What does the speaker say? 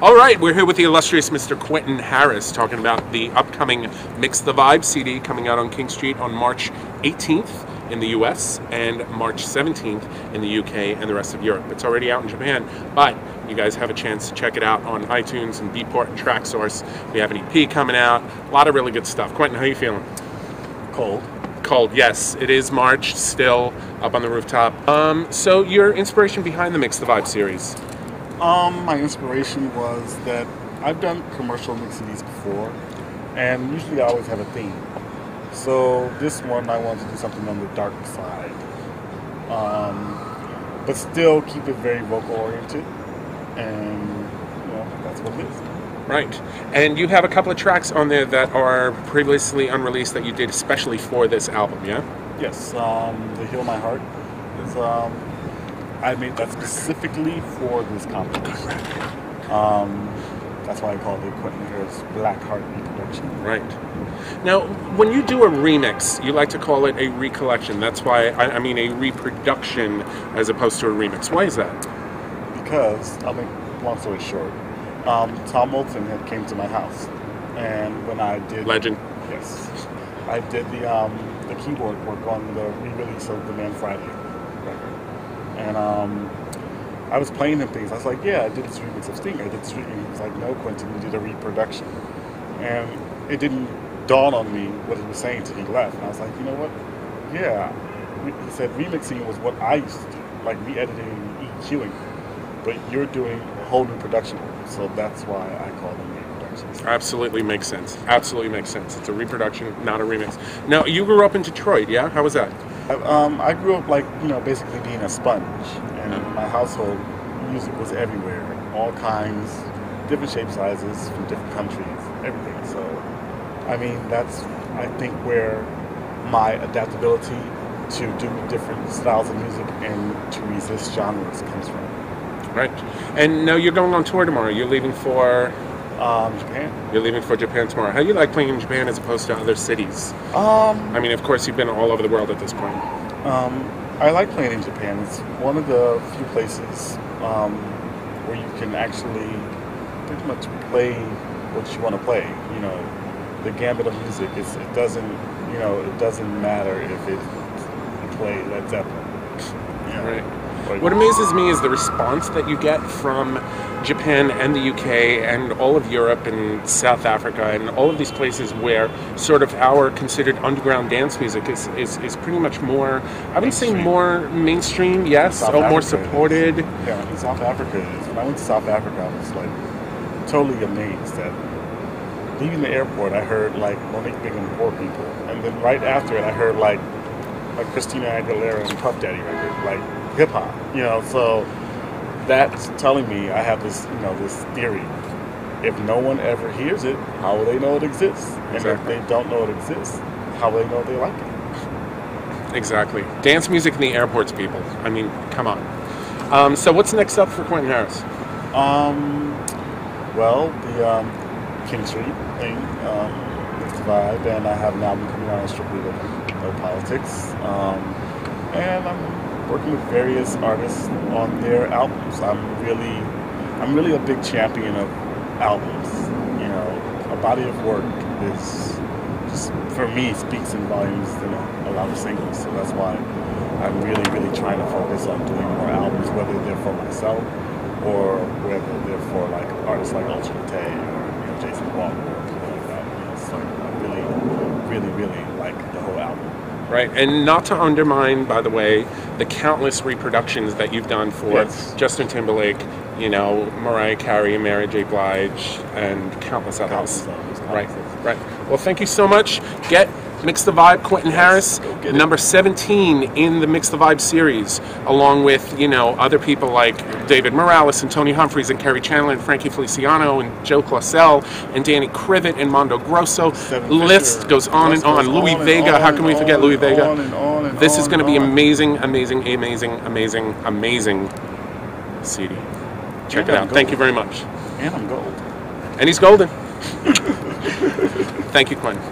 All right, we're here with the illustrious Mr. Quentin Harris talking about the upcoming Mix the Vibe CD coming out on King Street on March 18th in the US and March 17th in the UK and the rest of Europe. It's already out in Japan, but you guys have a chance to check it out on iTunes and Beatport and TrackSource. We have an EP coming out, a lot of really good stuff. Quentin, how are you feeling? Cold. Cold, yes. It is March, still up on the rooftop. So your inspiration behind the Mix the Vibe series? My inspiration was that I've done commercial mix CDs before, and usually I always have a theme. So this one I wanted to do something on the dark side, but still keep it very vocal oriented, and that's what it is. Right, and you have a couple of tracks on there that are previously unreleased that you did especially for this album, yeah? Yes, the Heal My Heart is I made that specifically for this competition. That's why I call it the Quentin Harris Black Heart reproduction. Right. Now, when you do a remix, you like to call it a recollection. That's why, I mean a reproduction as opposed to a remix. Why is that? Because, I'll make long story short, Tom Moulton had came to my house, and when I did... Legend. Yes. I did the keyboard work on the re-release of the Man Friday record. And I was playing him things. I was like, yeah, I did this remix of Sting. I did this remix. He was like, no, Quentin, you did a reproduction. And it didn't dawn on me what he was saying until he left. And I was like, you know what? Yeah. He said remixing was what I used to do, like re-editing and EQing. But you're doing a whole new production. So that's why I call them reproductions. Absolutely makes sense. Absolutely makes sense. It's a reproduction, not a remix. Now, you grew up in Detroit, yeah? How was that? I grew up basically being a sponge, and in my household, music was everywhere, all kinds, different shape sizes from different countries, everything. So, I mean, that's I think where my adaptability to do different styles of music and to resist genres comes from. Right, and now you're going on tour tomorrow. You're leaving for Japan. You're leaving for Japan tomorrow. How do you like playing in Japan as opposed to other cities? I mean, of course, you've been all over the world at this point. I like playing in Japan. It's one of the few places where you can actually pretty much play what you want to play. You know, the gambit of music. It doesn't matter if you play Led Zeppelin. You know, right. What amazes me is the response that you get from Japan and the UK and all of Europe and South Africa and all of these places where sort of our considered underground dance music is pretty much more, I would say more mainstream, yes, or more supported. Yeah, in South Africa it is. When I went to South Africa, I was like totally amazed that leaving the airport, I heard like Monique Big and Poor People, and then right after it, I heard like Christina Aguilera and Puff Daddy record, like hip hop, so that's telling me I have this, this theory. If no one ever hears it, how will they know it exists? And Exactly. if they don't know it exists, how will they know they like it? Exactly. Dance music in the airports, people. I mean, come on. So what's next up for Quentin Harris? Well, the King Street thing, Mix the Vibe, and I have an album coming out on Strictly No Politics. And I'm working with various artists on their albums. I'm really a big champion of albums. A body of work is just, for me, speaks in volumes than a lot of singles. So that's why I'm really, really trying to focus on doing more albums, whether they're for myself or whether they're for like artists like Ultra Tay or Jason Walker or people like that. So I really like the whole album. Right, and not to undermine, by the way, the countless reproductions that you've done for Justin Timberlake, Mariah Carey, Mary J. Blige, and countless others. Right. Well, thank you so much. Get Mix the Vibe, Quentin Harris, number 17 in the Mix the Vibe series, along with, other people like David Morales and Tony Humphries and Kerry Chandler and Frankie Feliciano and Joe Clausell and Danny Krivet and Mondo Grosso. List goes on and on. Louis Vega, how can we forget Louis Vega? This is going to be amazing CD. Check it out. Thank you very much. And I'm gold. And he's golden. Thank you, Quentin.